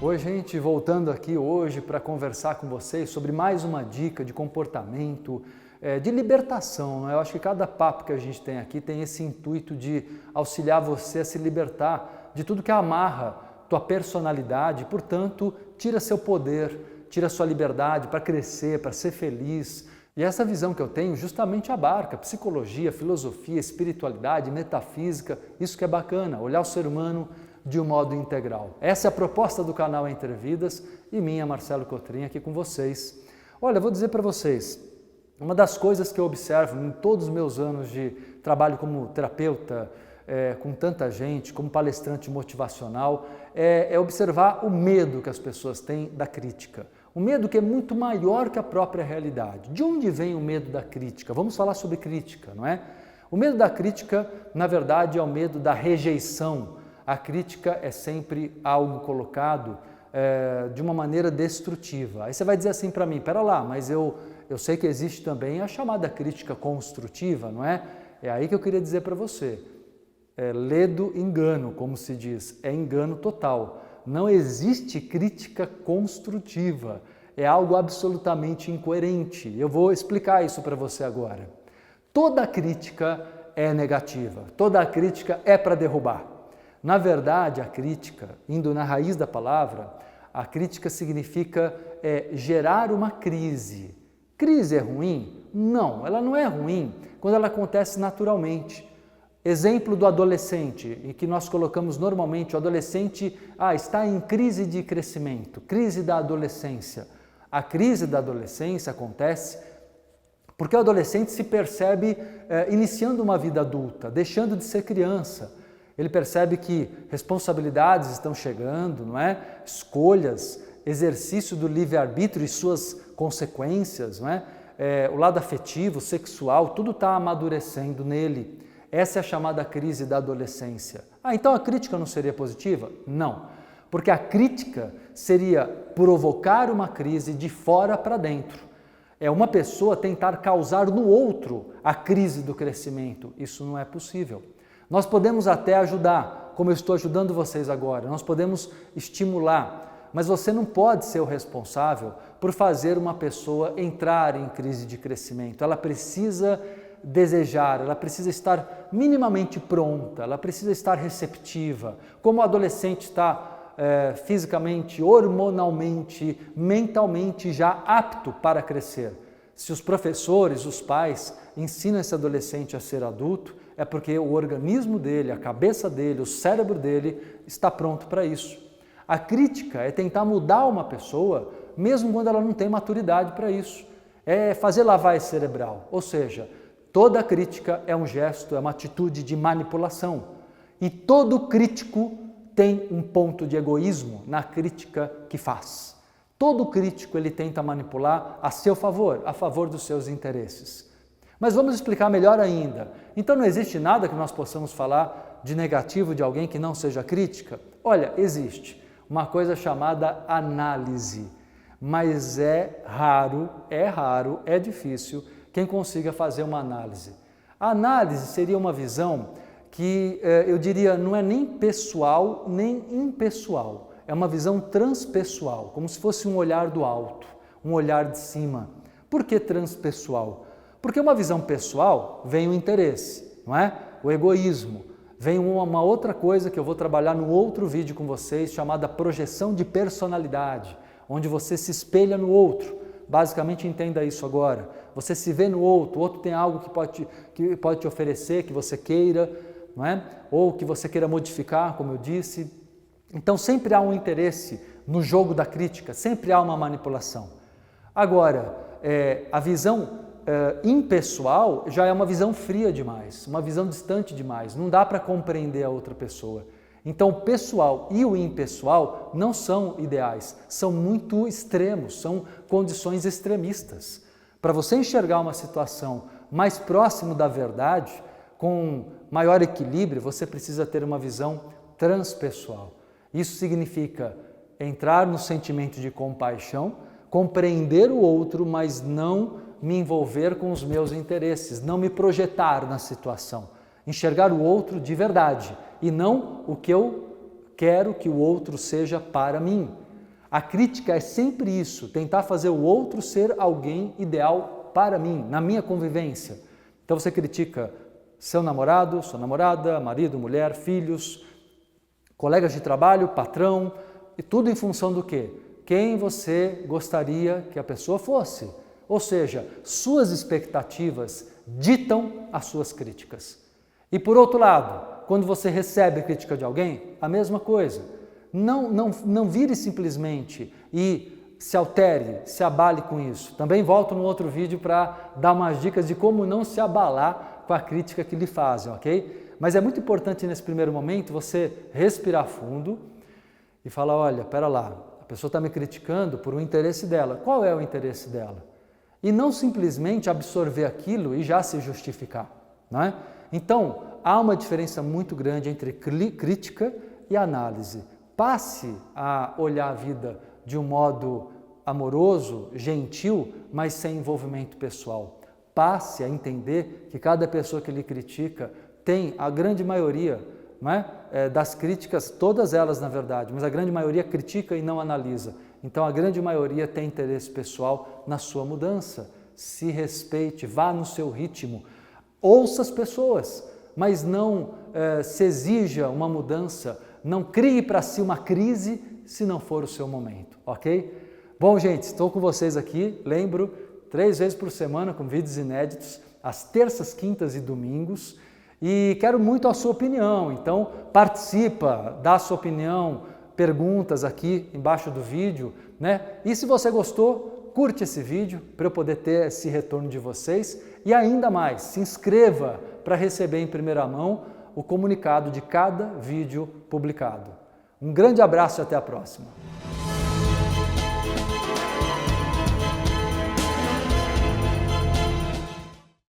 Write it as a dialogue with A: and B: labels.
A: Oi, gente, voltando aqui hoje para conversar com vocês sobre mais uma dica de comportamento, de libertação, né? Eu acho que cada papo que a gente tem aqui tem esse intuito de auxiliar você a se libertar de tudo que amarra tua personalidade, e, portanto, tira seu poder, tira sua liberdade para crescer, para ser feliz. E essa visão que eu tenho justamente abarca psicologia, filosofia, espiritualidade, metafísica, isso que é bacana, olhar o ser humano de um modo integral. Essa é a proposta do canal Entre Vidas e minha, Marcelo Cotrim, aqui com vocês. Olha, eu vou dizer para vocês, uma das coisas que eu observo em todos os meus anos de trabalho como terapeuta, com tanta gente, como palestrante motivacional, é observar o medo que as pessoas têm da crítica. Um medo que é muito maior que a própria realidade. De onde vem o medo da crítica? Vamos falar sobre crítica, não é? O medo da crítica, na verdade, é o medo da rejeição. A crítica é sempre algo colocado de uma maneira destrutiva. Aí você vai dizer assim para mim, pera lá, mas eu sei que existe também a chamada crítica construtiva, não é? É aí que eu queria dizer para você. Ledo engano, como se diz, é engano total. Não existe crítica construtiva, é algo absolutamente incoerente. Eu vou explicar isso para você agora. Toda crítica é negativa, toda crítica é para derrubar. Na verdade, a crítica, indo na raiz da palavra, a crítica significa gerar uma crise. Crise é ruim? Não, ela não é ruim quando ela acontece naturalmente. Exemplo do adolescente, em que nós colocamos normalmente o adolescente está em crise de crescimento, crise da adolescência. A crise da adolescência acontece porque o adolescente se percebe iniciando uma vida adulta, deixando de ser criança. Ele percebe que responsabilidades estão chegando, não é? Escolhas, exercício do livre-arbítrio e suas consequências, não é? O lado afetivo, sexual, tudo está amadurecendo nele. Essa é a chamada crise da adolescência. Então a crítica não seria positiva? Não, porque a crítica seria provocar uma crise de fora para dentro. É uma pessoa tentar causar no outro a crise do crescimento. Isso não é possível. Nós podemos até ajudar, como eu estou ajudando vocês agora, nós podemos estimular, mas você não pode ser o responsável por fazer uma pessoa entrar em crise de crescimento. Ela precisa desejar, ela precisa estar minimamente pronta, ela precisa estar receptiva. Como o adolescente está fisicamente, hormonalmente, mentalmente já apto para crescer. Se os professores, os pais ensinam esse adolescente a ser adulto, é porque o organismo dele, a cabeça dele, o cérebro dele está pronto para isso. A crítica é tentar mudar uma pessoa, mesmo quando ela não tem maturidade para isso. É fazer lavagem cerebral, ou seja, toda crítica é um gesto, é uma atitude de manipulação. E todo crítico tem um ponto de egoísmo na crítica que faz. Todo crítico ele tenta manipular a seu favor, a favor dos seus interesses. Mas vamos explicar melhor ainda. Então não existe nada que nós possamos falar de negativo de alguém que não seja crítica? Olha, existe uma coisa chamada análise, mas é raro, é difícil quem consiga fazer uma análise. A análise seria uma visão que eu diria não é nem pessoal nem impessoal, é uma visão transpessoal, como se fosse um olhar do alto, um olhar de cima. Por que transpessoal? Porque uma visão pessoal vem o interesse, não é? O egoísmo. Vem uma outra coisa que eu vou trabalhar no outro vídeo com vocês, chamada projeção de personalidade, onde você se espelha no outro. Basicamente entenda isso agora. Você se vê no outro, o outro tem algo que pode te oferecer, que você queira, não é? Ou que você queira modificar, como eu disse. Então sempre há um interesse no jogo da crítica, sempre há uma manipulação. Agora, a visão impessoal já é uma visão fria demais, uma visão distante demais, não dá para compreender a outra pessoa. Então o pessoal e o impessoal não são ideais, são muito extremos, são condições extremistas. Para você enxergar uma situação mais próximo da verdade, com maior equilíbrio, você precisa ter uma visão transpessoal. Isso significa entrar no sentimento de compaixão, compreender o outro, mas não me envolver com os meus interesses, não me projetar na situação, enxergar o outro de verdade e não o que eu quero que o outro seja para mim. A crítica é sempre isso, tentar fazer o outro ser alguém ideal para mim, na minha convivência. Então você critica seu namorado, sua namorada, marido, mulher, filhos, colegas de trabalho, patrão, e tudo em função do quê? Quem você gostaria que a pessoa fosse. Ou seja, suas expectativas ditam as suas críticas. E por outro lado, quando você recebe crítica de alguém, a mesma coisa. Não vire simplesmente e se altere, se abale com isso. Também volto no outro vídeo para dar umas dicas de como não se abalar com a crítica que lhe fazem, ok? Mas é muito importante nesse primeiro momento você respirar fundo e falar, olha, pera lá, a pessoa está me criticando por um interesse dela. Qual é o interesse dela? E não simplesmente absorver aquilo e já se justificar, não é? Então, há uma diferença muito grande entre crítica e análise. Passe a olhar a vida de um modo amoroso, gentil, mas sem envolvimento pessoal. Passe a entender que cada pessoa que lhe critica tem, a grande maioria, não é? Das críticas, todas elas na verdade, mas a grande maioria critica e não analisa. Então a grande maioria tem interesse pessoal na sua mudança. Se respeite, vá no seu ritmo, ouça as pessoas, mas não se exija uma mudança, não crie para si uma crise se não for o seu momento, ok? Bom, gente, estou com vocês aqui, lembro, 3 vezes por semana com vídeos inéditos, às terças, quintas e domingos, e quero muito a sua opinião, então participa, dá a sua opinião, perguntas aqui embaixo do vídeo, né? E se você gostou, curte esse vídeo para eu poder ter esse retorno de vocês e ainda mais, se inscreva para receber em primeira mão o comunicado de cada vídeo publicado. Um grande abraço e até a próxima!